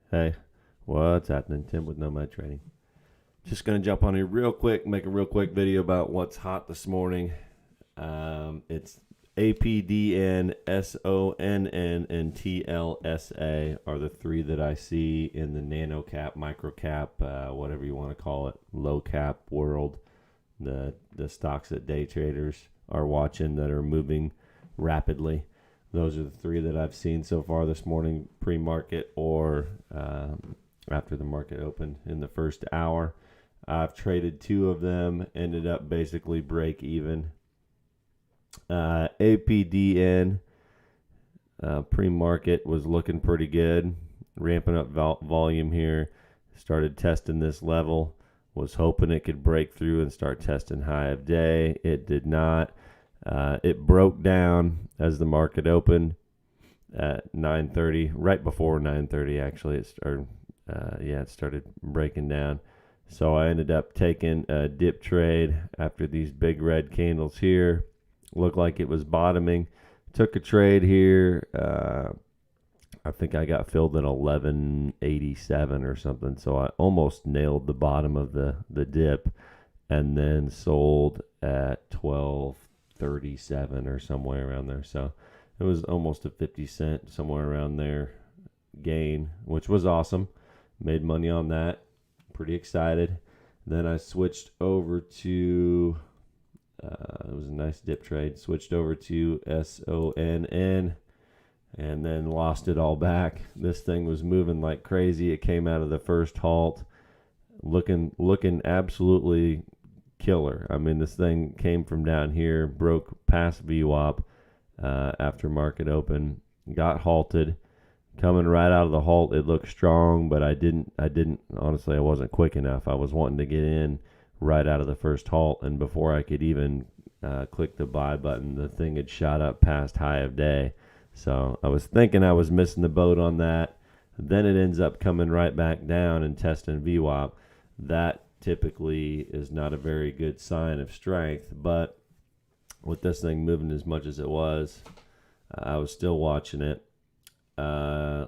Hey, what's happening? Tim with Nomad Trading. Just going to jump on here real quick, make a real quick video about what's hot this morning. It's APDN, SONN, and TLSA are the three that I see in the nano cap, micro cap, whatever you want to call it, low cap world. The stocks that day traders are watching that are moving rapidly. Those are the three that I've seen so far this morning, pre-market or after the market opened in the first hour. I've traded two of them, ended up basically break even. APDN pre-market was looking pretty good, ramping up volume here. Started testing this level, was hoping it could break through and start testing high of day. It did not. It broke down as the market opened at 9:30, right before 9:30 actually. It started breaking down. So I ended up taking a dip trade after these big red candles here. Looked like it was bottoming. Took a trade here. I think I got filled at 1187 or something. So I almost nailed the bottom of the dip, and then sold at 1237 or somewhere around there. So it was almost a 50-cent, somewhere around there, gain, which was awesome. Made money on that. Pretty excited. Then I switched over to, it was a nice dip trade. Switched over to SONN and then lost it all back. This thing was moving like crazy. It came out of the first halt looking absolutely killer. I mean, this thing came from down here, broke past VWAP after market open, got halted. Coming right out of the halt, it looked strong, but I didn't honestly, I wasn't quick enough. I was wanting to get in right out of the first halt, and before I could even click the buy button, the thing had shot up past high of day. So I was thinking I was missing the boat on that. Then it ends up coming right back down and testing VWAP. That typically is not a very good sign of strength, but with this thing moving as much as it was, I was still watching it.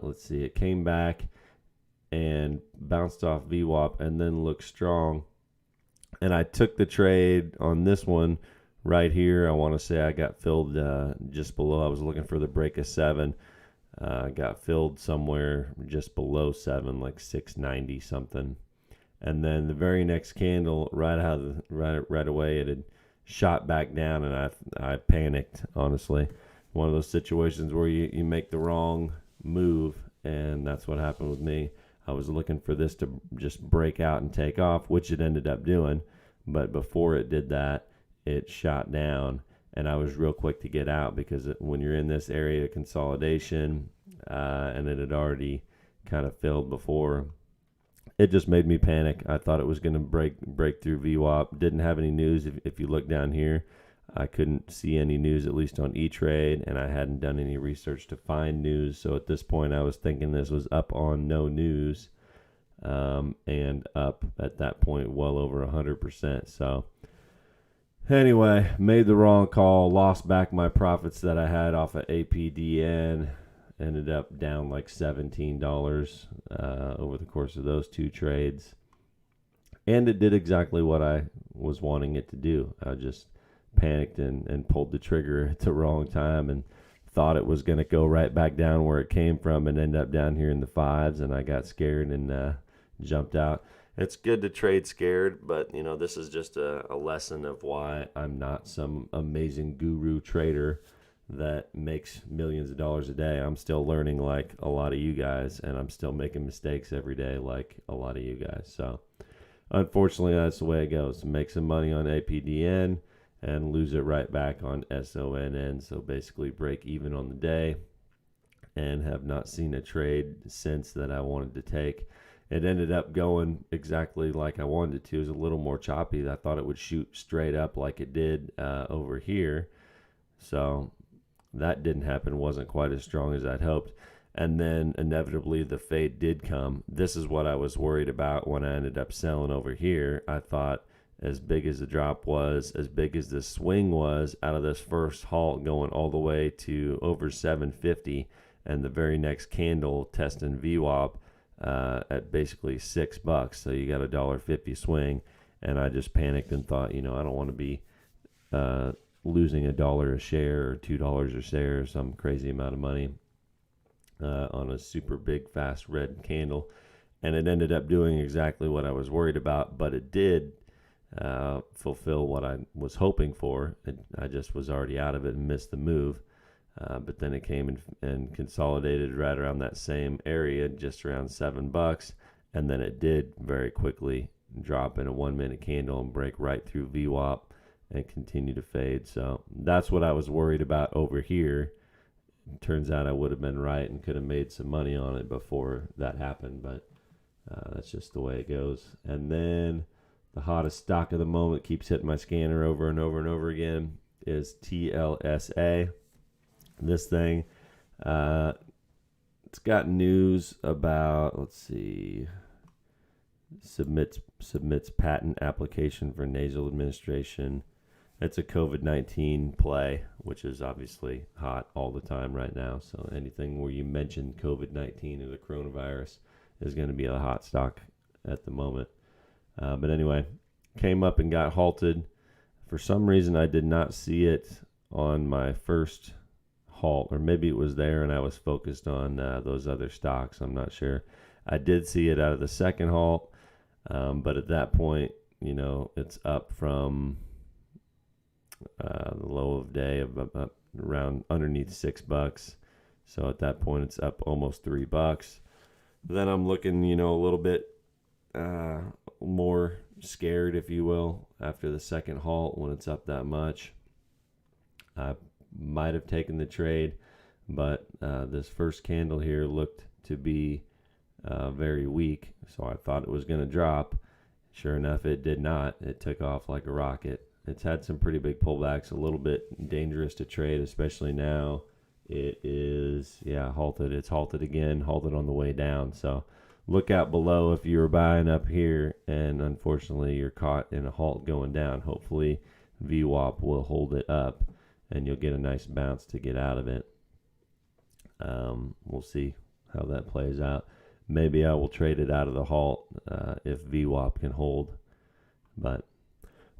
Let's see, it came back and bounced off VWAP and then looked strong. And I took the trade on this one right here. I want to say I got filled just below. I was looking for the break of 7. Got filled somewhere just below 7, like 690 something. And then the very next candle, right away, it had shot back down, and I panicked, honestly. One of those situations where you make the wrong move, and that's what happened with me. I was looking for this to just break out and take off, which it ended up doing. But before it did that, it shot down, and I was real quick to get out because when you're in this area of consolidation, and it had already kind of filled before, it just made me panic. I thought it was going to break through VWAP. Didn't have any news. If you look down here, I couldn't see any news, at least on E-Trade, and I hadn't done any research to find news. So at this point, I was thinking this was up on no news, and up at that point well over 100%. So anyway, made the wrong call, lost back my profits that I had off of APDN, ended up down like $17 over the course of those two trades. And it did exactly what I was wanting it to do. I just panicked and pulled the trigger at the wrong time and thought it was going to go right back down where it came from and end up down here in the 5s, and I got scared and jumped out. It's good to trade scared, but this is just a lesson of why I'm not some amazing guru trader that makes millions of dollars a day. I'm still learning like a lot of you guys, and I'm still making mistakes every day like a lot of you guys. So unfortunately, that's the way it goes. Make some money on APDN and lose it right back on SONN. So basically break even on the day, and have not seen a trade since that I wanted to take. It ended up going exactly like I wanted it to. It was a little more choppy. I thought it would shoot straight up like it did over here. So that didn't happen. Wasn't quite as strong as I'd hoped. And then inevitably the fade did come. This is what I was worried about when I ended up selling over here. I thought, as big as the drop was, as big as the swing was out of this first halt going all the way to over 750, and the very next candle testing VWAP, at basically $6. So you got a $1.50 swing. And I just panicked and thought, I don't want to be losing $1 a share or $2 a share or some crazy amount of money on a super big, fast red candle. And it ended up doing exactly what I was worried about, but it did fulfill what I was hoping for. I just was already out of it and missed the move. But then it came and consolidated right around that same area, just around $7. And then it did very quickly drop in a 1 minute candle and break right through VWAP and continue to fade. So that's what I was worried about over here. It turns out I would have been right and could have made some money on it before that happened, but that's just the way it goes. And then the hottest stock of the moment, keeps hitting my scanner over and over and over again, is TLSA. This thing, it's got news about, let's see, submits patent application for nasal administration. It's a COVID-19 play, which is obviously hot all the time right now. So anything where you mention COVID-19 or the coronavirus is going to be a hot stock at the moment. But anyway, came up and got halted. For some reason, I did not see it on my first halt, or maybe it was there and I was focused on those other stocks. I'm not sure. I did see it out of the second halt. But at that point, it's up from the low of day of around underneath $6. So at that point, it's up almost $3. Then I'm looking, a little bit more scared, if you will, after the second halt when it's up that much. I might have taken the trade, but this first candle here looked to be very weak, so I thought it was going to drop. Sure enough, it did not. It took off like a rocket. It's had some pretty big pullbacks, a little bit dangerous to trade, especially now. It is, halted. It's halted again, halted on the way down. So look out below if you were buying up here, and unfortunately you're caught in a halt going down. Hopefully VWAP will hold it up, and you'll get a nice bounce to get out of it. We'll see how that plays out. Maybe I will trade it out of the halt if VWAP can hold. But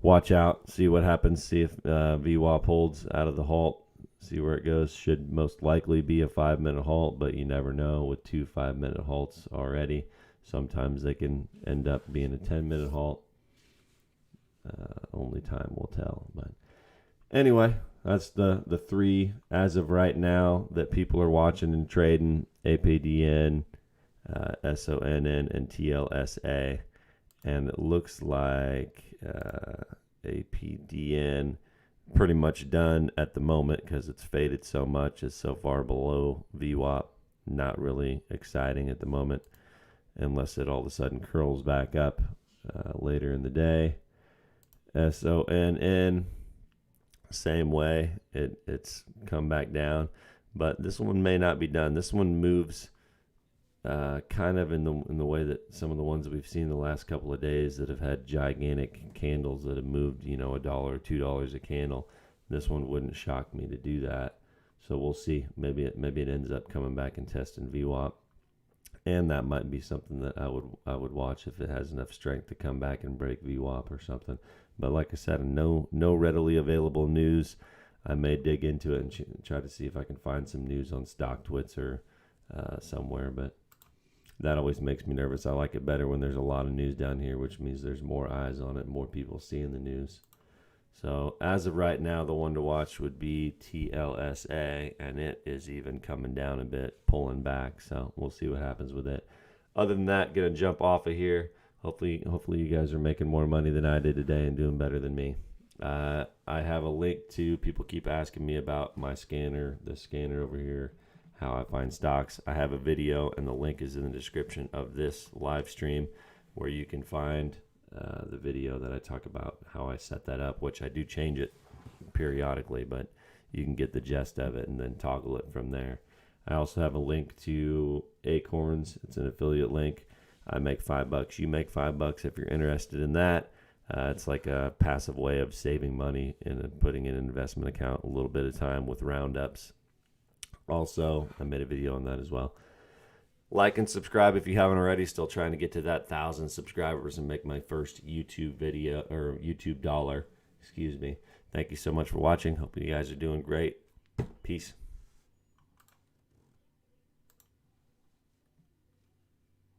watch out, see what happens, see if VWAP holds out of the halt, see where it goes. Should most likely be a 5-minute halt, but you never know with 2 5-minute halts already. Sometimes they can end up being a 10-minute halt. Only time will tell. But anyway, that's the three as of right now that people are watching and trading: APDN, SONN, and TLSA. And it looks like APDN pretty much done at the moment because it's faded so much. It's so far below VWAP. Not really exciting at the moment unless it all of a sudden curls back up later in the day. SONN, same way. It's come back down, but this one may not be done. This one moves kind of in the way that some of the ones that we've seen the last couple of days that have had gigantic candles that have moved, $1 or $2 a candle. This one wouldn't shock me to do that. So we'll see. Maybe it ends up coming back and testing VWAP, and that might be something that I would watch if it has enough strength to come back and break VWAP or something. But like I said, no readily available news. I may dig into it and try to see if I can find some news on StockTwits or somewhere, but that always makes me nervous. I like it better when there's a lot of news down here, which means there's more eyes on it, more people seeing the news. So as of right now, the one to watch would be TLSA, and it is even coming down a bit, pulling back. So we'll see what happens with it. Other than that, gonna jump off of here. Hopefully you guys are making more money than I did today and doing better than me. I have a link to, people keep asking me about my scanner, the scanner over here, how I find stocks. I have a video, and the link is in the description of this live stream, where you can find the video that I talk about how I set that up, which I do change it periodically, but you can get the gist of it and then toggle it from there. I also have a link to Acorns. It's an affiliate link. I make $5. You make $5 if you're interested in that. It's like a passive way of saving money and putting in an investment account a little bit of time with roundups. Also, I made a video on that as well. Like and subscribe if you haven't already. Still trying to get to that 1,000 subscribers and make my first YouTube video, or YouTube dollar. Excuse me. Thank you so much for watching. Hope you guys are doing great. Peace.